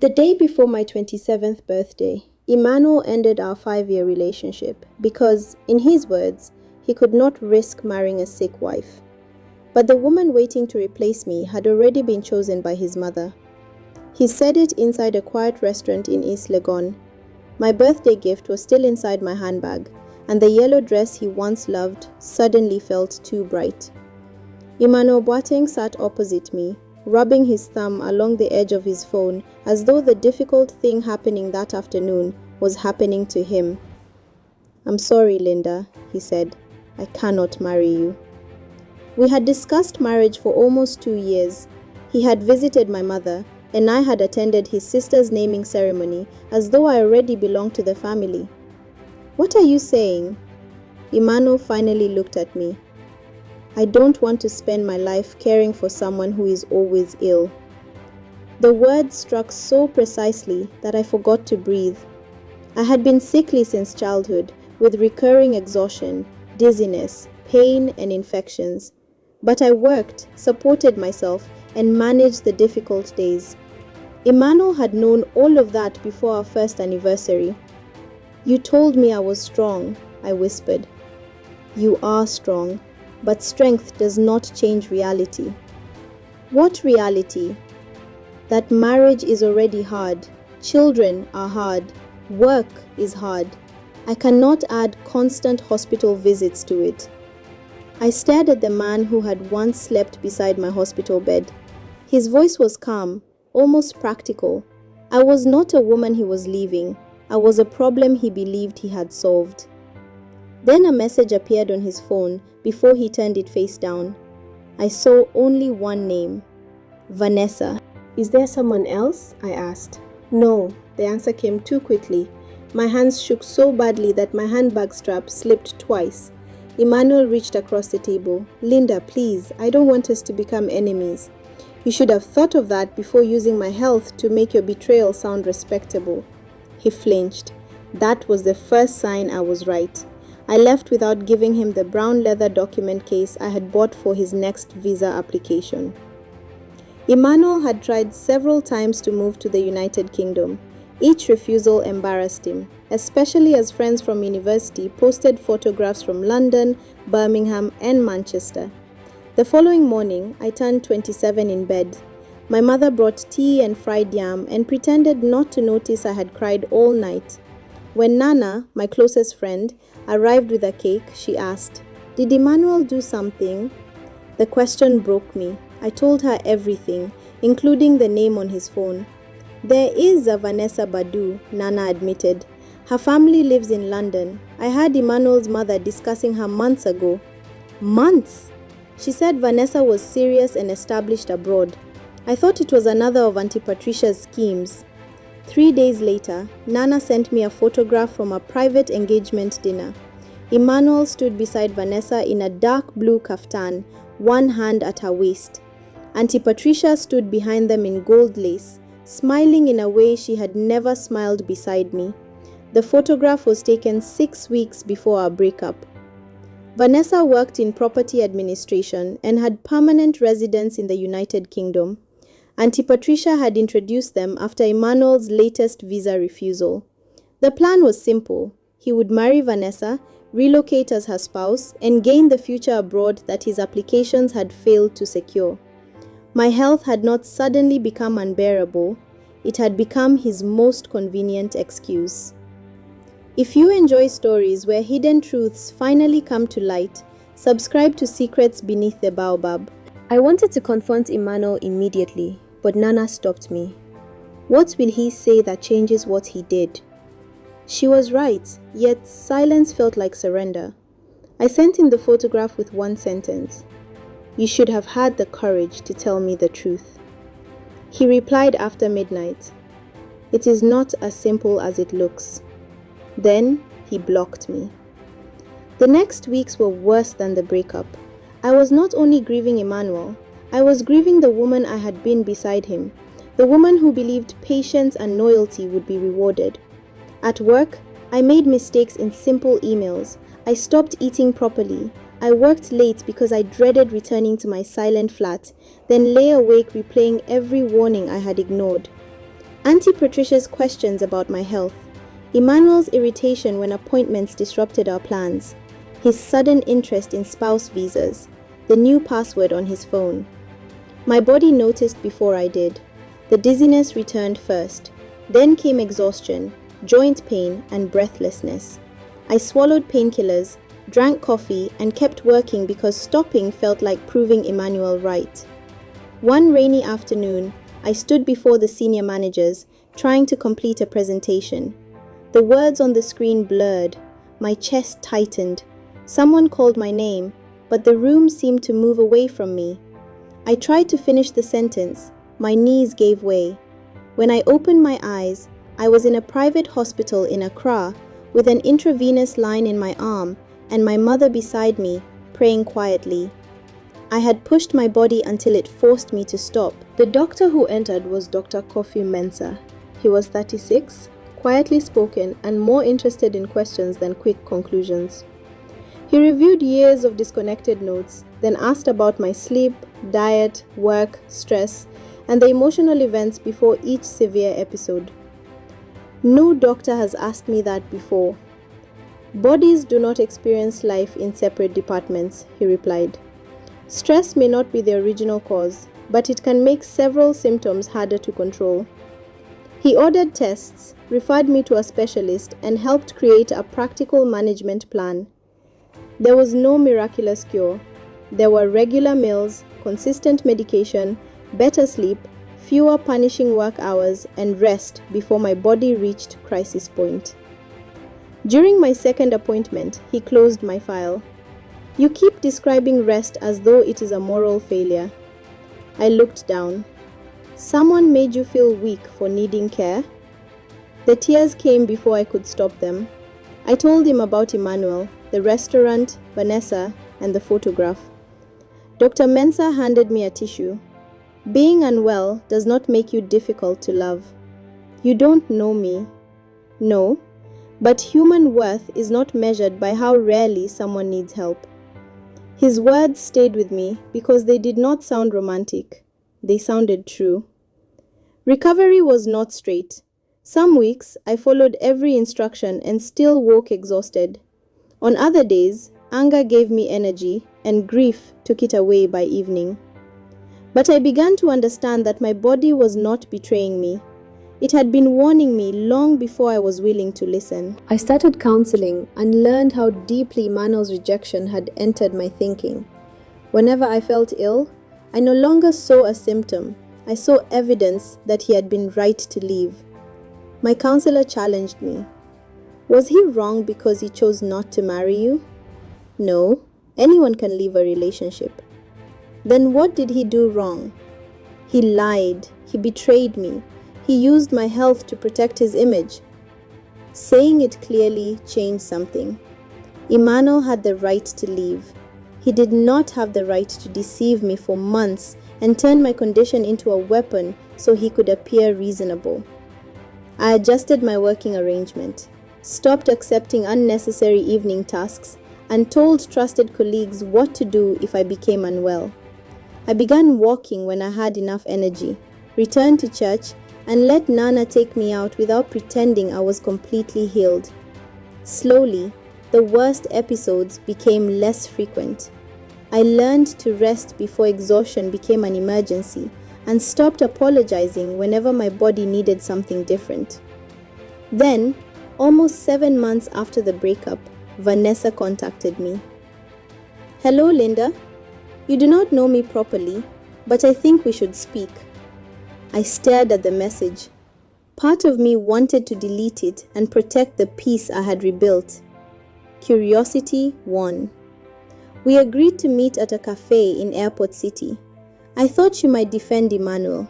The day before my 27th birthday, Emmanuel ended our 5-year relationship because, in his words, he could not risk marrying a sick wife. But the woman waiting to replace me had already been chosen by his mother. He said it inside a quiet restaurant in East Legon. My birthday gift was still inside my handbag, and the yellow dress he once loved suddenly felt too bright. Emmanuel Boateng sat opposite me, rubbing his thumb along the edge of his phone as though the difficult thing happening that afternoon was happening to him. "I'm sorry, Linda," he said. "I cannot marry you." We had discussed marriage for almost 2 years. He had visited my mother, and I had attended his sister's naming ceremony as though I already belonged to the family. "What are you saying?" Emmanuel finally looked at me. "I don't want to spend my life caring for someone who is always ill." The words struck so precisely that I forgot to breathe. I had been sickly since childhood, with recurring exhaustion, dizziness, pain, and infections. But I worked, supported myself, and managed the difficult days. Emmanuel had known all of that before our first anniversary. "You told me I was strong," I whispered. "You are strong, but strength does not change reality." "What reality?" "That marriage is already hard, children are hard, work is hard. I cannot add constant hospital visits to it." I stared at the man who had once slept beside my hospital bed. His voice was calm, almost practical. I was not a woman he was leaving. I was a problem he believed he had solved. Then a message appeared on his phone before he turned it face down. I saw only one name: Vanessa. "Is there someone else?" I asked. "No," the answer came too quickly. My hands shook so badly that my handbag strap slipped twice. Emmanuel reached across the table. "Linda, please, I don't want us to become enemies. You should have thought of that before using my health to make your betrayal sound respectable." He flinched. That was the first sign I was right. I left without giving him the brown leather document case I had bought for his next visa application. Emmanuel had tried several times to move to the United Kingdom. Each refusal embarrassed him, especially as friends from university posted photographs from London, Birmingham, and Manchester. The following morning, I turned 27 in bed. My mother brought tea and fried yam and pretended not to notice I had cried all night. When Nana, my closest friend, arrived with a cake, she asked, "Did Emmanuel do something?" The question broke me. I told her everything, including the name on his phone. "There is a Vanessa Badu," Nana admitted. "Her family lives in London. I heard Emmanuel's mother discussing her months ago." Months? She said Vanessa was serious and established abroad. I thought it was another of Auntie Patricia's schemes. 3 days later, Nana sent me a photograph from a private engagement dinner. Emmanuel stood beside Vanessa in a dark blue kaftan, one hand at her waist. Auntie Patricia stood behind them in gold lace, smiling in a way she had never smiled beside me. The photograph was taken 6 weeks before our breakup. Vanessa worked in property administration and had permanent residence in the United Kingdom. Auntie Patricia had introduced them after Emmanuel's latest visa refusal. The plan was simple. He would marry Vanessa, relocate as her spouse, and gain the future abroad that his applications had failed to secure. My health had not suddenly become unbearable. It had become his most convenient excuse. If you enjoy stories where hidden truths finally come to light, subscribe to Secrets Beneath the Baobab. I wanted to confront Emmanuel immediately, but Nana stopped me. What will he say that changes what he did? She was right, yet silence felt like surrender. I sent him the photograph with one sentence: "You should have had the courage to tell me the truth." He replied after midnight, "It is not as simple as it looks." Then he blocked me. The next weeks were worse than the breakup. I was not only grieving Emmanuel, I was grieving the woman I had been beside him, the woman who believed patience and loyalty would be rewarded. At work, I made mistakes in simple emails. I stopped eating properly. I worked late because I dreaded returning to my silent flat, then lay awake replaying every warning I had ignored. Auntie Patricia's questions about my health, Emmanuel's irritation when appointments disrupted our plans, his sudden interest in spouse visas, the new password on his phone. My body noticed before I did. The dizziness returned first. Then came exhaustion, joint pain, and breathlessness. I swallowed painkillers, drank coffee, and kept working because stopping felt like proving Emmanuel right. One rainy afternoon, I stood before the senior managers, trying to complete a presentation. The words on the screen blurred. My chest tightened. Someone called my name, but the room seemed to move away from me. I tried to finish the sentence. My knees gave way. When I opened my eyes, I was in a private hospital in Accra with an intravenous line in my arm and my mother beside me, praying quietly. I had pushed my body until it forced me to stop. The doctor who entered was Dr. Kofi Mensah. He was 36, quietly spoken, and more interested in questions than quick conclusions. He reviewed years of disconnected notes, then asked about my sleep, diet, work, stress, and the emotional events before each severe episode. No doctor has asked me that before. Bodies do not experience life in separate departments, he replied. Stress may not be the original cause, but it can make several symptoms harder to control. He ordered tests, referred me to a specialist, and helped create a practical management plan. There was no miraculous cure. There were regular meals, consistent medication, better sleep, fewer punishing work hours, and rest before my body reached crisis point. During my second appointment, he closed my file. You keep describing rest as though it is a moral failure. I looked down. Someone made you feel weak for needing care? The tears came before I could stop them. I told him about Emmanuel, the restaurant, Vanessa, and the photograph. Dr. Mensah handed me a tissue. Being unwell does not make you difficult to love. You don't know me. No, but human worth is not measured by how rarely someone needs help. His words stayed with me because they did not sound romantic. They sounded true. Recovery was not straight. Some weeks, I followed every instruction and still woke exhausted. On other days, anger gave me energy and grief took it away by evening. But I began to understand that my body was not betraying me. It had been warning me long before I was willing to listen. I started counseling and learned how deeply Emmanuel's rejection had entered my thinking. Whenever I felt ill, I no longer saw a symptom. I saw evidence that he had been right to leave. My counselor challenged me. Was he wrong because he chose not to marry you? No, anyone can leave a relationship. Then what did he do wrong? He lied. He betrayed me. He used my health to protect his image. Saying it clearly changed something. Emmanuel had the right to leave. He did not have the right to deceive me for months and turn my condition into a weapon so he could appear reasonable. I adjusted my working arrangement, stopped accepting unnecessary evening tasks, and told trusted colleagues what to do if I became unwell. I began walking when I had enough energy, returned to church, and let Nana take me out without pretending I was completely healed. Slowly, the worst episodes became less frequent. I learned to rest before exhaustion became an emergency and stopped apologizing whenever my body needed something different. Then, almost 7 months after the breakup, Vanessa contacted me. Hello, Linda. You do not know me properly, but I think we should speak. I stared at the message. Part of me wanted to delete it and protect the peace I had rebuilt. Curiosity won. We agreed to meet at a cafe in Airport City. I thought she might defend Emmanuel.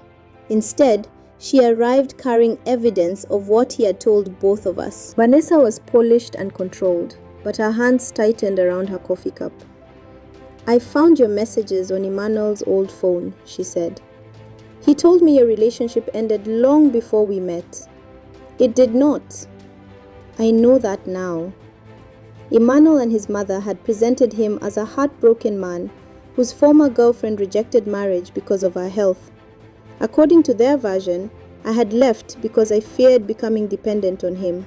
Instead, she arrived carrying evidence of what he had told both of us. Vanessa was polished and controlled, but her hands tightened around her coffee cup. I found your messages on Emmanuel's old phone, she said. He told me your relationship ended long before we met. It did not. I know that now. Emmanuel and his mother had presented him as a heartbroken man whose former girlfriend rejected marriage because of her health. According to their version, I had left because I feared becoming dependent on him.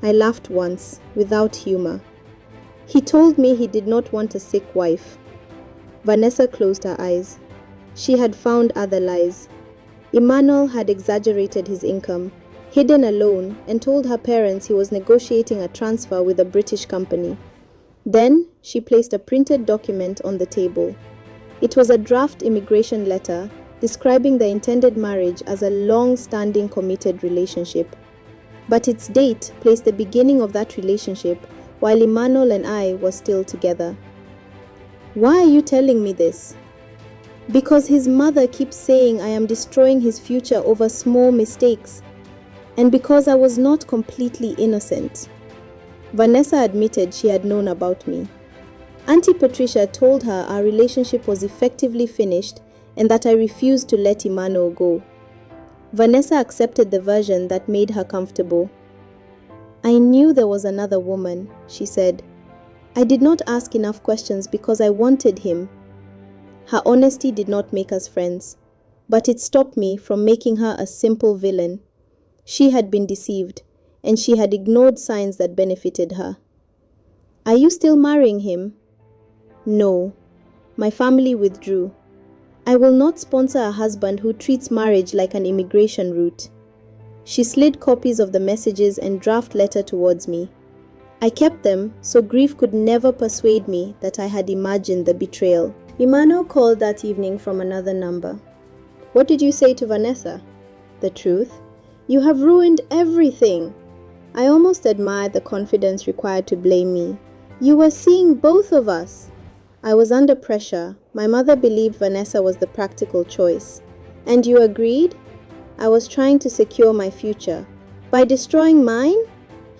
I laughed once, without humor. He told me he did not want a sick wife. Vanessa closed her eyes. She had found other lies. Emmanuel had exaggerated his income, hidden a loan, and told her parents he was negotiating a transfer with a British company. Then she placed a printed document on the table. It was a draft immigration letter describing the intended marriage as a long-standing committed relationship. But its date placed the beginning of that relationship while Emmanuel and I were still together. Why are you telling me this? Because his mother keeps saying I am destroying his future over small mistakes, and because I was not completely innocent. Vanessa admitted she had known about me. Auntie Patricia told her our relationship was effectively finished and that I refused to let Emmanuel go. Vanessa accepted the version that made her comfortable. I knew there was another woman, she said. I did not ask enough questions because I wanted him. Her honesty did not make us friends, but it stopped me from making her a simple villain. She had been deceived, and she had ignored signs that benefited her. Are you still marrying him? No. My family withdrew. I will not sponsor a husband who treats marriage like an immigration route. She slid copies of the messages and draft letter towards me. I kept them so grief could never persuade me that I had imagined the betrayal. Emmanuel called that evening from another number. What did you say to Vanessa? The truth. You have ruined everything. I almost admired the confidence required to blame me. You were seeing both of us. I was under pressure. My mother believed Vanessa was the practical choice. And you agreed? I was trying to secure my future. By destroying mine?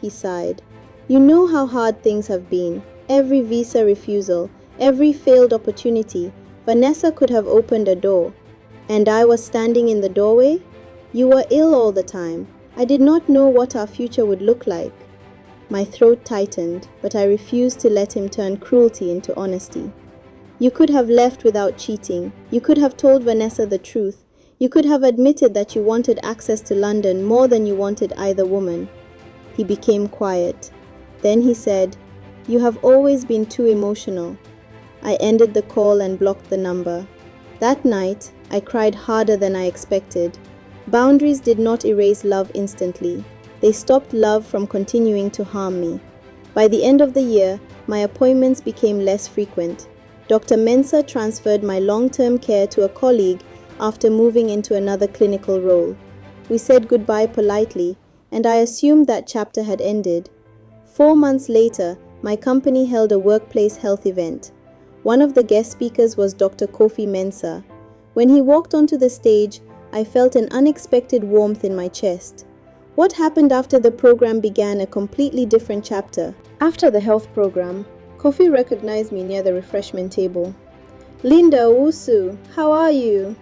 He sighed. You know how hard things have been. Every visa refusal, every failed opportunity. Vanessa could have opened a door. And I was standing in the doorway? You were ill all the time. I did not know what our future would look like. My throat tightened, but I refused to let him turn cruelty into honesty. You could have left without cheating. You could have told Vanessa the truth. You could have admitted that you wanted access to London more than you wanted either woman. He became quiet. Then he said, You have always been too emotional. I ended the call and blocked the number. That night, I cried harder than I expected. Boundaries did not erase love instantly. They stopped love from continuing to harm me. By the end of the year, my appointments became less frequent. Dr. Mensah transferred my long-term care to a colleague after moving into another clinical role. We said goodbye politely, and I assumed that chapter had ended. 4 months later, my company held a workplace health event. One of the guest speakers was Dr. Kofi Mensah. When he walked onto the stage, I felt an unexpected warmth in my chest. What happened after the program began a completely different chapter. After the health program, Kofi recognized me near the refreshment table. Linda Owusu, how are you?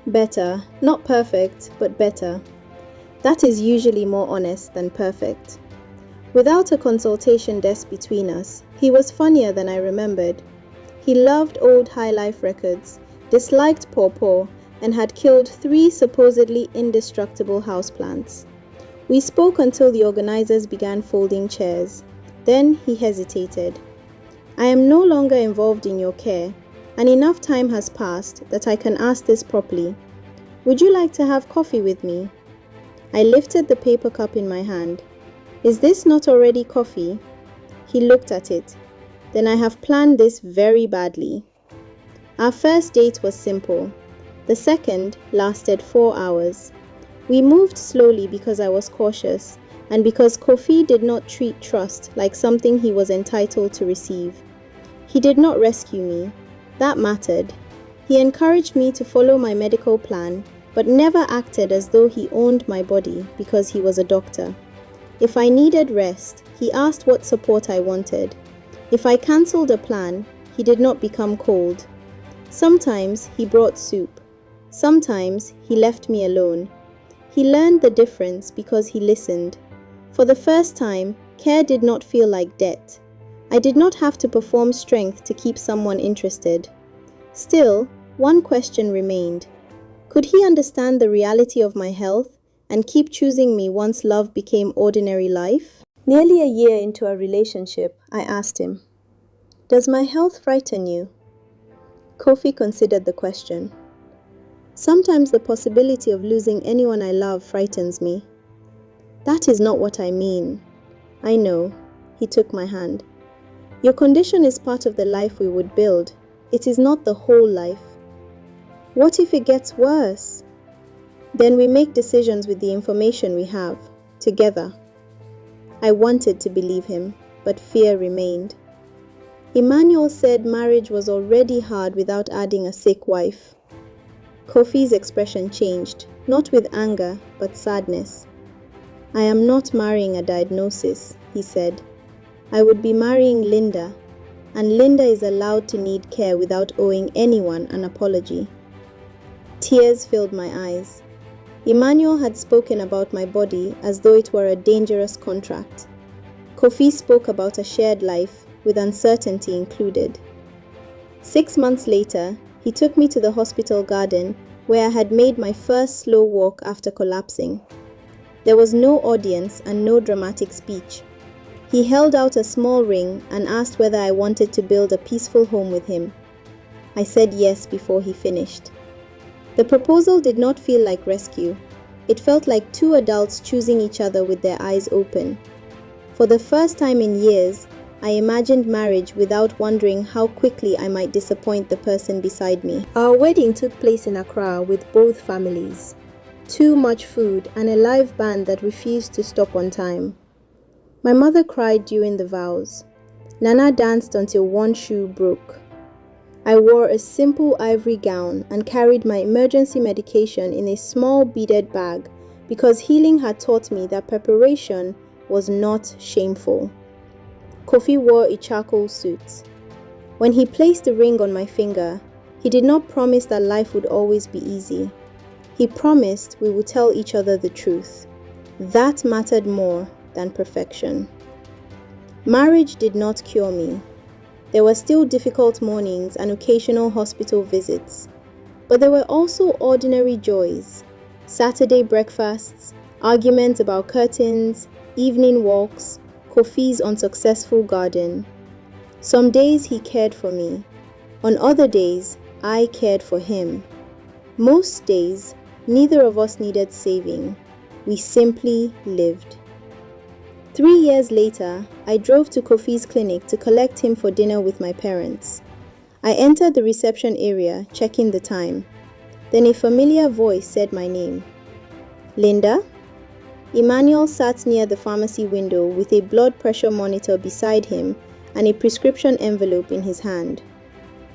Better. Not perfect, but better. That is usually more honest than perfect. Without a consultation desk between us, he was funnier than I remembered. He loved old high life records, disliked pawpaw, and had killed 3 supposedly indestructible houseplants. We spoke until the organizers began folding chairs. Then he hesitated. I am no longer involved in your care, and enough time has passed that I can ask this properly. Would you like to have coffee with me? I lifted the paper cup in my hand. Is this not already coffee? He looked at it. Then I have planned this very badly. Our first date was simple. The second lasted 4 hours. We moved slowly because I was cautious, and because Kofi did not treat trust like something he was entitled to receive. He did not rescue me. That mattered. He encouraged me to follow my medical plan, but never acted as though he owned my body because he was a doctor. If I needed rest, he asked what support I wanted. If I cancelled a plan, he did not become cold. Sometimes he brought soup. Sometimes he left me alone. He learned the difference because he listened. For the first time, care did not feel like debt. I did not have to perform strength to keep someone interested. Still, one question remained. Could he understand the reality of my health and keep choosing me once love became ordinary life? Nearly a year into our relationship, I asked him, "Does my health frighten you?" Kofi considered the question. "Sometimes the possibility of losing anyone I love frightens me." "That is not what I mean." "I know." He took my hand. "Your condition is part of the life we would build. It is not the whole life." "What if it gets worse?" "Then we make decisions with the information we have, together." I wanted to believe him, but fear remained. Emmanuel said marriage was already hard without adding a sick wife. Kofi's expression changed, not with anger, but sadness. "I am not marrying a diagnosis," he said. "I would be marrying Linda, and Linda is allowed to need care without owing anyone an apology." Tears filled my eyes. Emmanuel had spoken about my body as though it were a dangerous contract. Kofi spoke about a shared life, with uncertainty included. 6 months later, he took me to the hospital garden where I had made my first slow walk after collapsing. There was no audience and no dramatic speech. He held out a small ring and asked whether I wanted to build a peaceful home with him. I said yes before he finished. The proposal did not feel like rescue. It felt like two adults choosing each other with their eyes open. For the first time in years, I imagined marriage without wondering how quickly I might disappoint the person beside me. Our wedding took place in Accra with both families. Too much food and a live band that refused to stop on time. My mother cried during the vows. Nana danced until one shoe broke. I wore a simple ivory gown and carried my emergency medication in a small beaded bag because healing had taught me that preparation was not shameful. Kofi wore a charcoal suit. When he placed the ring on my finger, he did not promise that life would always be easy. He promised we would tell each other the truth. That mattered more than perfection. Marriage did not cure me. There were still difficult mornings and occasional hospital visits. But there were also ordinary joys. Saturday breakfasts, arguments about curtains, evening walks, Kofi's unsuccessful garden. Some days he cared for me. On other days, I cared for him. Most days, neither of us needed saving. We simply lived. 3 years later, I drove to Kofi's clinic to collect him for dinner with my parents. I entered the reception area, checking the time. Then a familiar voice said my name. "Linda?" Emmanuel sat near the pharmacy window with a blood pressure monitor beside him and a prescription envelope in his hand.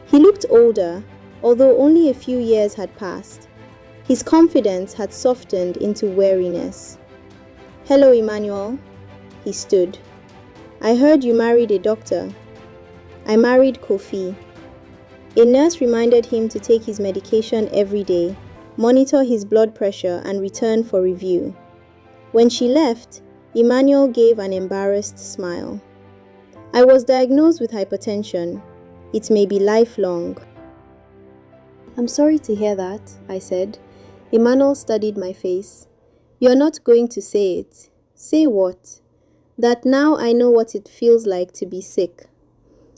He looked older, although only a few years had passed. His confidence had softened into wariness. "Hello, Emmanuel." He stood. "I heard you married a doctor." "I married Kofi." A nurse reminded him to take his medication every day, monitor his blood pressure, and return for review. When she left, Emmanuel gave an embarrassed smile. "I was diagnosed with hypertension. It may be lifelong." "I'm sorry to hear that," I said. Emmanuel studied my face. "You're not going to say it." "Say what?" "That now I know what it feels like to be sick."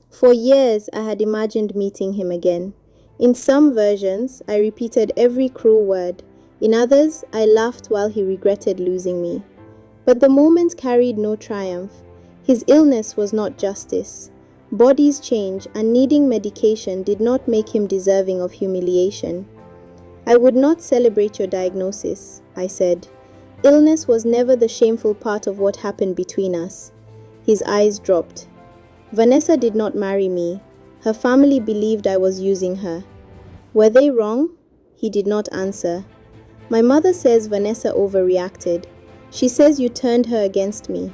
For years, I had imagined meeting him again. In some versions, I repeated every cruel word. In others, I laughed while he regretted losing me. But the moment carried no triumph. His illness was not justice. Bodies change, and needing medication did not make him deserving of humiliation. "I would not celebrate your diagnosis," I said. "Illness was never the shameful part of what happened between us." His eyes dropped. "Vanessa did not marry me. Her family believed I was using her." "Were they wrong?" He did not answer. "My mother says Vanessa overreacted. She says you turned her against me."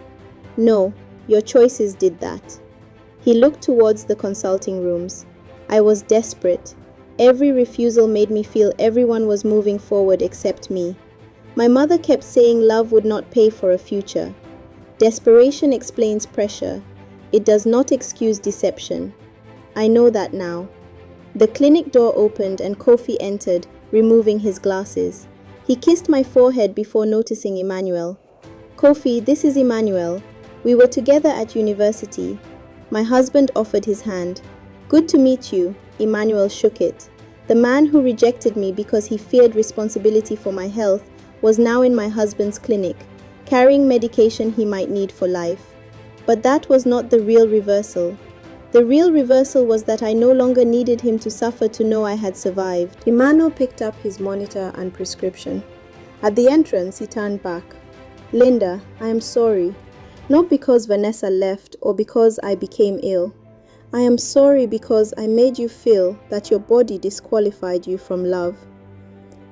"No, your choices did that." He looked towards the consulting rooms. I was desperate. Every refusal made me feel everyone was moving forward except me. My mother kept saying love would not pay for a future. Desperation explains pressure. It does not excuse deception. I know that now. The clinic door opened and Kofi entered, removing his glasses. He kissed my forehead before noticing Emmanuel. "Kofi, this is Emmanuel. We were together at university." My husband offered his hand. "Good to meet you." Emmanuel shook it. The man who rejected me because he feared responsibility for my health was now in my husband's clinic, carrying medication he might need for life. But that was not the real reversal. The real reversal was that I no longer needed him to suffer to know I had survived. Emmanuel picked up his monitor and prescription. At the entrance, he turned back. "Linda, I am sorry. Not because Vanessa left or because I became ill. I am sorry because I made you feel that your body disqualified you from love.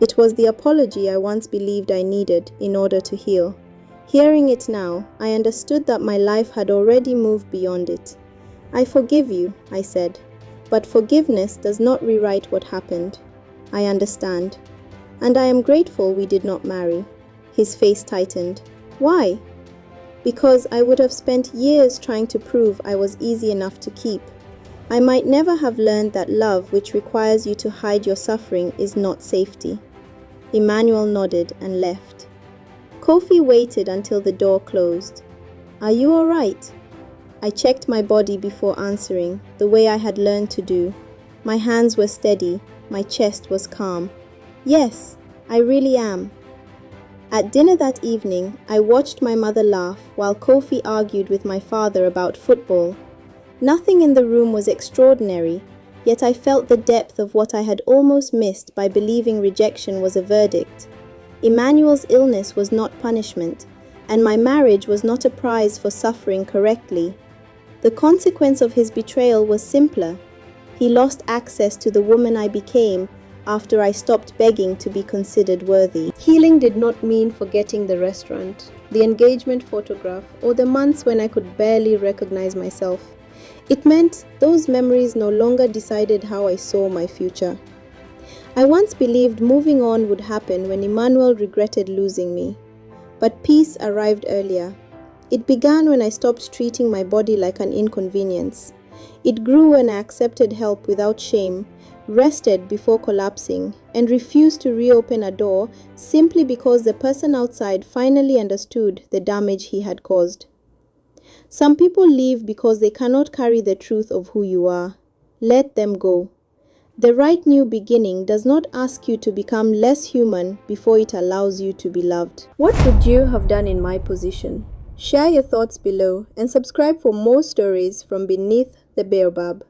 It was the apology I once believed I needed in order to heal. Hearing it now, I understood that my life had already moved beyond it. I forgive you," I said, "but forgiveness does not rewrite what happened. I understand. And I am grateful we did not marry." His face tightened. "Why?" "Because I would have spent years trying to prove I was easy enough to keep. I might never have learned that love which requires you to hide your suffering is not safety." Emmanuel nodded and left. Kofi waited until the door closed. "Are you all right?" I checked my body before answering, the way I had learned to do. My hands were steady, my chest was calm. "Yes, I really am." At dinner that evening, I watched my mother laugh while Kofi argued with my father about football. Nothing in the room was extraordinary, yet I felt the depth of what I had almost missed by believing rejection was a verdict. Emmanuel's illness was not punishment, and my marriage was not a prize for suffering correctly. The consequence of his betrayal was simpler. He lost access to the woman I became after I stopped begging to be considered worthy. Healing did not mean forgetting the restaurant, the engagement photograph, or the months when I could barely recognize myself. It meant those memories no longer decided how I saw my future. I once believed moving on would happen when Emmanuel regretted losing me. But peace arrived earlier. It began when I stopped treating my body like an inconvenience. It grew when I accepted help without shame, rested before collapsing, and refused to reopen a door simply because the person outside finally understood the damage he had caused. Some people leave because they cannot carry the truth of who you are. Let them go. The right new beginning does not ask you to become less human before it allows you to be loved. What would you have done in my position? Share your thoughts below and subscribe for more stories from beneath the baobab.